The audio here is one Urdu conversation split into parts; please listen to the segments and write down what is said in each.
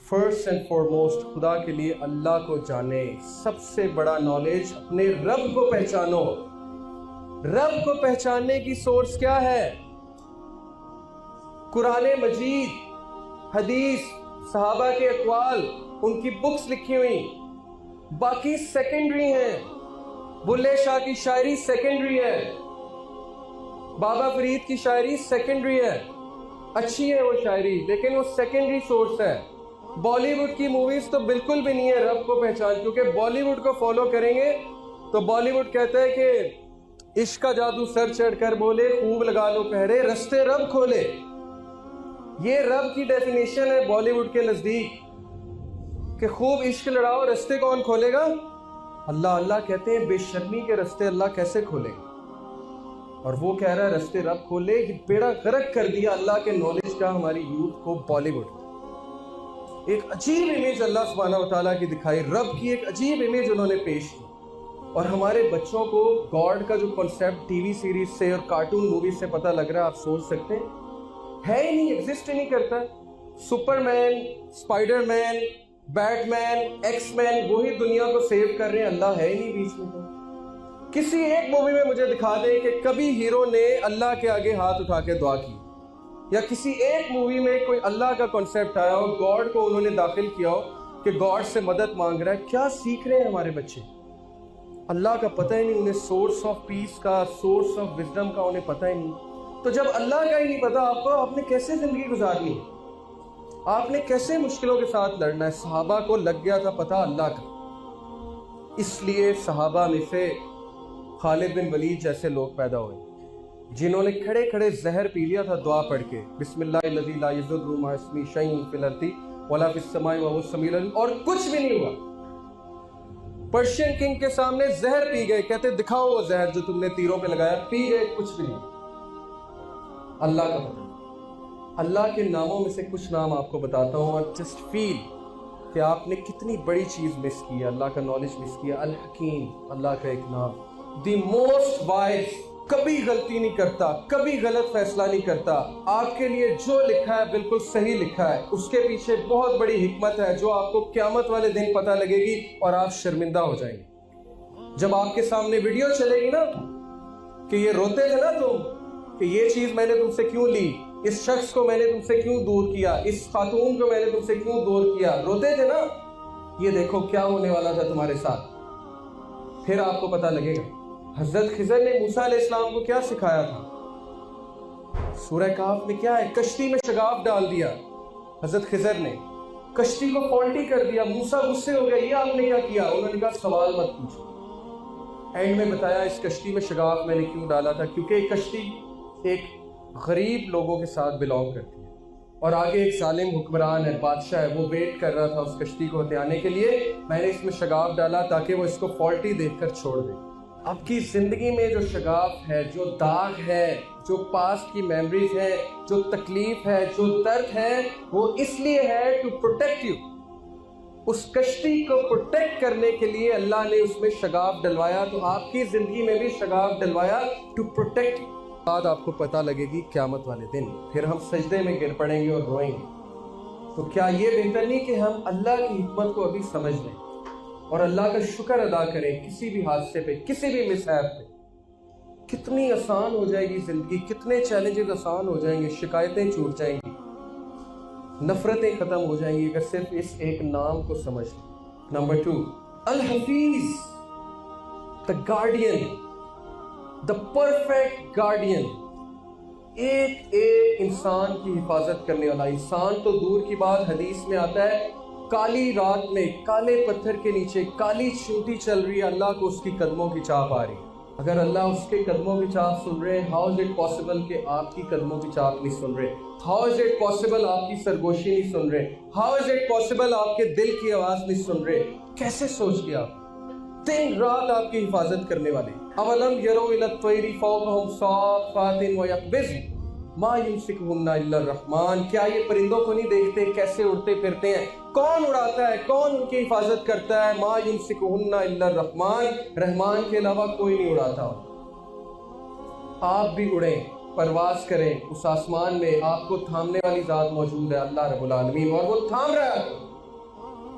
فرسٹ اینڈ فارموسٹ خدا کے لیے اللہ کو جانے. سب سے بڑا نالج اپنے رب کو پہچانو. رب کو پہچاننے کی سورس کیا ہے؟ قرآن مجید، حدیث، صحابہ کے اقوال، ان کی بکس لکھی ہوئی. باقی سیکنڈری ہیں. بلے شاہ کی شاعری سیکنڈری ہے، بابا فرید کی شاعری سیکنڈری ہے. اچھی ہے وہ شاعری، لیکن وہ سیکنڈری سورس ہے. بالی ووڈ کی موویز تو بالکل بھی نہیں ہے رب کو پہچان، کیونکہ بالی ووڈ کو فالو کریں گے تو بالی ووڈ کہتا ہے کہ عشق کا جادو سر چڑھ کر بولے، خوب لگا لو پہرے، رستے رب کھولے. یہ رب کی ڈیفینیشن ہے بالی ووڈ کے نزدیک کہ خوب عشق لڑاؤ، رستے کون کھولے گا؟ اللہ. اللہ کہتے ہیں بے شرمی کے رستے اللہ کیسے کھولے گا؟ اور وہ کہہ رہا ہے رستے رب کھولے. یہ بیڑا غرق کر دیا اللہ کے نالج کا ہماری یوتھ کو بالی ووڈ. ایک عجیب امیج اللہ سبحانہ و تعالیٰ کی دکھائی، رب کی ایک عجیب امیج انہوں نے پیش کی. اور ہمارے بچوں کو گاڈ کا جو کنسیپٹ ٹی وی سیریز سے اور کارٹون موویز سے پتہ لگ رہا ہے، آپ سوچ سکتے ہیں ہے ہی نہیں، ایگزسٹ ہی نہیں کرتا. سپر مین، اسپائڈر مین، بیٹ مین، ایکس مین وہی دنیا کو سیو کر رہے ہیں، اللہ ہے ہی نہیں بیچ میں. کسی ایک مووی میں مجھے دکھا دیں کہ کبھی ہیرو نے اللہ کے آگے ہاتھ اٹھا کے دعا کی، یا کسی ایک مووی میں کوئی اللہ کا کنسیپٹ آیا ہو، گاڈ کو انہوں نے داخل کیا ہو کہ گاڈ سے مدد مانگ رہا ہے. کیا سیکھ رہے ہیں ہمارے بچے؟ اللہ کا پتہ ہی نہیں انہیں، سورس آف پیس کا، سورس آف وزڈم کا انہیں پتہ ہی نہیں. تو جب اللہ کا ہی نہیں پتا آپ نے کیسے زندگی گزارنی ہے؟ آپ نے کیسے مشکلوں کے ساتھ لڑنا ہے؟ صحابہ کو لگ گیا تھا پتہ اللہ کا، اس لیے صحابہ میں سے خالد بن ولید جیسے لوگ پیدا ہوئے جنہوں نے کھڑے کھڑے زہر پی لیا تھا دعا پڑھ کے، بسم اللہ الذی لا یضر مع اسمہ شیء فی الارض ولا فی السماء وهو السمیع العلیم، اور کچھ بھی نہیں ہوا. پرشین کنگ کے سامنے زہر پی گئے، کہتے دکھاؤ وہ زہر جو تم نے تیروں پہ لگایا، پی گئے، کچھ بھی نہیں. اللہ کا پتہ. اللہ کے ناموں میں سے کچھ نام آپ کو بتاتا ہوں، اور جسٹ فیل کہ آپ نے کتنی بڑی چیز مس کی ہے، اللہ کا نالج مس کیا. الحکیم اللہ کا ایک نام، دی موسٹ وائز، کبھی غلطی نہیں کرتا، کبھی غلط فیصلہ نہیں کرتا. آپ کے لیے جو لکھا ہے بالکل صحیح لکھا ہے، اس کے پیچھے بہت بڑی حکمت ہے جو آپ کو قیامت والے دن پتہ لگے گی اور آپ شرمندہ ہو جائیں گے. جب آپ کے سامنے ویڈیو چلے گی نا کہ یہ روتے تھے نا تم کہ یہ چیز میں نے تم سے کیوں لی، اس شخص کو میں نے تم سے کیوں دور کیا، اس خاتون کو میں نے تم سے کیوں دور کیا، روتے تھے نا، یہ دیکھو کیا ہونے والا تھا تمہارے ساتھ. پھر آپ کو پتہ لگے گا. حضرت خضر نے موسیٰ علیہ السلام کو کیا سکھایا تھا؟ سورہ کہف میں کیا ہے؟ کشتی میں شگاف ڈال دیا. حضرت خضر نے کشتی کو فالٹی کر دیا. موسیٰ غصے ہو گئے، یہ آپ نے کیا کیا؟ انہوں نے کہا سوال مت پوچھو. اینڈ میں بتایا اس کشتی میں شگاف میں نے کیوں ڈالا تھا، کیونکہ ایک کشتی ایک غریب لوگوں کے ساتھ بلانگ کرتی ہے، اور آگے ایک ظالم حکمران ہے، بادشاہ ہے، وہ ویٹ کر رہا تھا اس کشتی کو ہتھیانے کے لیے. میں نے اس میں شگاف ڈالا تاکہ وہ اس کو فالٹی دیکھ کر چھوڑ دے. آپ کی زندگی میں جو شگاف ہے، جو داغ ہے، جو پاسٹ کی میموریز ہے، جو تکلیف ہے، جو درد ہے، وہ اس لیے ہے ٹو پروٹیکٹ یو. اس کشتی کو پروٹیکٹ کرنے کے لیے اللہ نے اس میں شگاف ڈلوایا. تو آپ کی زندگی میں بھی شگاف ڈلوایا ٹو پروٹیکٹ یو. بعد آپ کو پتہ لگے گی قیامت والے دن، پھر ہم سجدے میں گر پڑیں گے اور روئیں گے. تو کیا یہ بہتر نہیں کہ ہم اللہ کی حکمت کو ابھی سمجھ لیں اور اللہ کا شکر ادا کریں کسی بھی حادثے پہ، کسی بھی مسائب پہ؟ کتنی آسان ہو جائے گی زندگی، کتنے چیلنجز آسان ہو جائیں گے، شکایتیں چھوٹ جائیں گی، نفرتیں ختم ہو جائیں گی اگر صرف اس ایک نام کو سمجھ لیں. Number 2، Hafeez, the guardian, the perfect guardian. ایک انسان کی حفاظت کرنے والا. انسان تو دور کی بات، حدیث میں آتا ہے کالی رات میں کالے پتھر کے نیچے کالی چیونٹی چل رہی ہے، اللہ کو اس کی قدموں کی چاپ آ رہی ہے. اگر اللہ اس کے قدموں کی چاپ سن رہے، ہاؤ از اٹ پاسبل کہ آپ کی قدموں کی چاپ نہیں سن رہے؟ ہاؤ از اٹ پاسبل آپ کی سرگوشی نہیں سن رہے؟ ہاؤ از اٹ پاسبل آپ کے دل کی آواز نہیں سن رہے؟ کیسے سوچ گیا؟ دن رات آپ کی حفاظت کرنے والے. اولم یروا الی الطیر فوقہم صافات ویقبضن ما یمسکہن الا الرحمن. کیا یہ پرندوں کو نہیں دیکھتے کیسے اڑتے پھرتے ہیں؟ کون اڑاتا ہے؟ کون ان کی حفاظت کرتا ہے؟ ما یمسکہن الا الرحمن، رحمان کے علاوہ کوئی نہیں اڑاتا. آپ بھی اڑیں، پرواز کریں، اس آسمان میں آپ کو تھامنے والی ذات موجود ہے، اللہ رب العالمین، اور وہ تھام رہا ہے.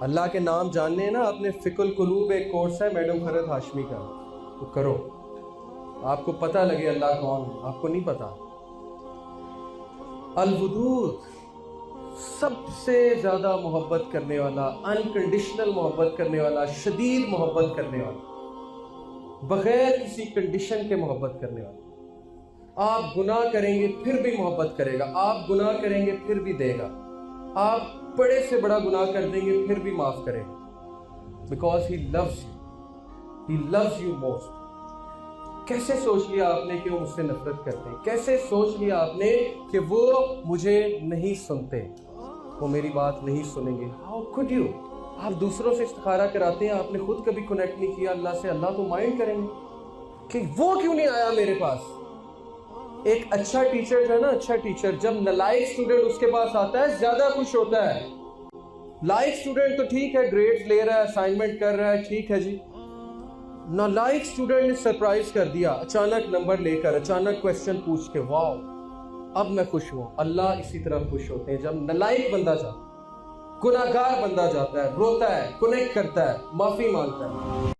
اللہ کے نام جاننے ہیں نا، اپنے فقہ القلوب ایک کورس ہے میڈم خرد ہاشمی کا، تو کرو، آپ کو پتہ لگے اللہ کون ہے، آپ کو نہیں پتا۔ الودود، سب سے زیادہ محبت کرنے والا، انکنڈیشنل محبت کرنے والا، شدید محبت کرنے والا، بغیر کسی کنڈیشن کے محبت کرنے والا۔ آپ گناہ کریں گے پھر بھی محبت کرے گا، آپ گناہ کریں گے پھر بھی دے گا، آپ بڑے سے بڑا گناہ کر دیں گے پھر بھی معاف کرے گا، because he loves you, he loves you most. کیسے سوچ لیا آپ نے کہ وہ مجھ سے نفرت کرتے ہیں؟ کیسے سوچ لیا آپ نے کہ وہ مجھے نہیں سنتے، وہ میری بات نہیں سنیں گے؟ How could you؟ آپ دوسروں سے استخارہ کراتے ہیں، آپ نے خود کبھی کنیکٹ نہیں کیا اللہ سے، اللہ تو مائنڈ کریں گے کہ وہ کیوں نہیں آیا میرے پاس۔ ایک اچھا ٹیچر جو ہے نا، اچھا ٹیچر جب نالائق اسٹوڈنٹ اس کے پاس آتا ہے زیادہ خوش ہوتا ہے۔ لائق اسٹوڈنٹ تو ٹھیک ہے، گریڈز لے رہا ہے، اسائنمنٹ کر رہا ہے، ٹھیک ہے جی۔ نالائق اسٹوڈنٹ نے سرپرائز کر دیا، اچانک نمبر لے کر، اچانک کویسچن پوچھ کے، واو اب میں خوش ہوں۔ اللہ اسی طرح خوش ہوتے ہیں جب نالائق بندہ جاتا، گناہگار بندہ جاتا ہے، روتا ہے، کنیکٹ کرتا ہے، معافی مانگتا ہے۔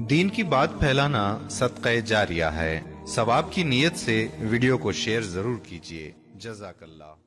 دین کی بات پھیلانا صدقہ جاریہ ہے، ثواب کی نیت سے ویڈیو کو شیئر ضرور کیجیے۔ جزاک اللہ۔